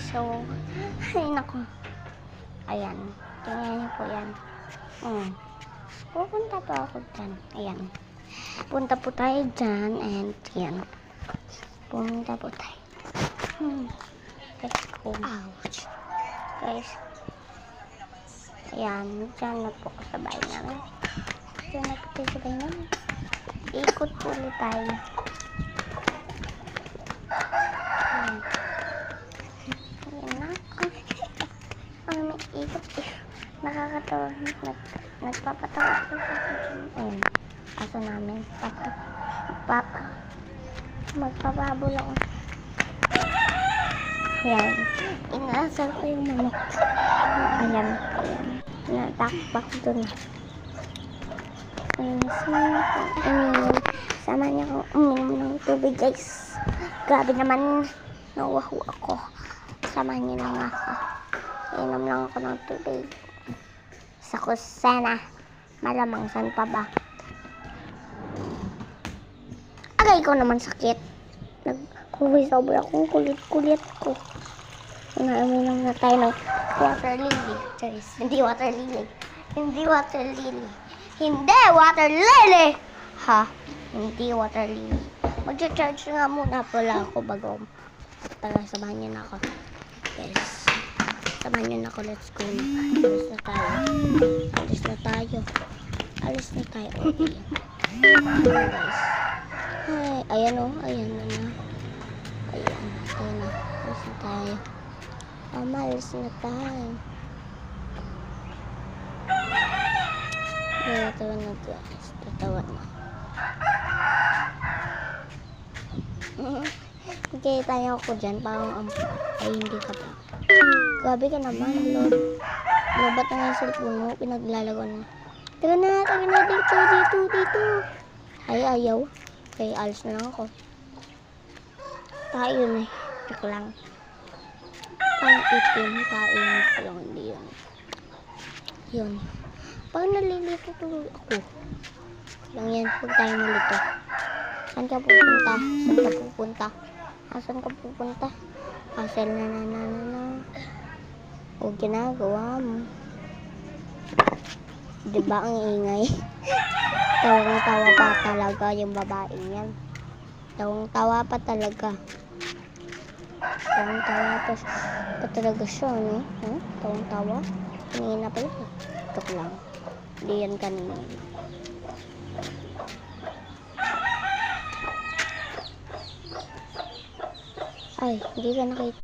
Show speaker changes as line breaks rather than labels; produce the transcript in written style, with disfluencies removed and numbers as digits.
So, ay naku. Ayan. Tingnan niyo po yan. Pupunta po ako dyan. Ayan. Punta po tayo dyan. And yan. Punta po tayo. Let's go. Ouch. Guys. Ayan. Dyan na po ako sa bahay namin. Dyan na po tayo sa bahay namin. Ikot po ulit tayo. Ayan. Ayan na. Ang may ikot. Nakakatawa. Nagpapatawa po sa akin. Ayan. Aso namin. Magpapabol ako. Ayan. Inaasal ko yung manok. Ayan. Natakpak dun. Sama niya ko uminom ng tubig, guys. Grabe naman. Nawaho ako. Sama niya lang ako. Inom lang ako ng tubig. Sa kusena. Malamang saan pa ba? Agay ko naman sakit. Nag-huwi-sobra akong kulit-kulit ko. Inainom na tayo ng water lily. Charis. Hindi water lily. Hindi water lily. Hindi water lily! Ha? Hindi water lily. Mag-charge nga muna pala ako bago. Para samahan niyo na ako. Yes. Samahan niyo na ako. Let's go na. Alis na tayo. Alis na tayo. Alis na tayo. Okay. Guys. Ay, ayan o. Ayan na na. Ayan. Ayan na. Alis na tayo. Alis na tayo. Tatawa na guys. Tatawa na. Okay, tayo ako dyan. Parang ay hindi ka pa. Grabe ka naman, Lord. Labat na yung cellphone mo. Pinaglalago na. Tara na dito. Ay, ayaw. Okay, alis na lang ako. Tayo na. Check lang. Parang itim. Tayo lang. Hindi yun. Yun. Parang nalilito tuloy ako. Lang yan. Huwag tayo malito. Saan ka pupunta? Saan ka pupunta? Pasel na. Huwag ginagawa mo. Diba ang ingay? Tawang-tawa pa talaga yung babaeng yan. Tawang-tawa pa talaga. Tawang-tawa pa talaga siya, no? Tawang-tawa? Kanina pala. Joke lang. Hindi yan kanina. Ay, hindi ka nakita.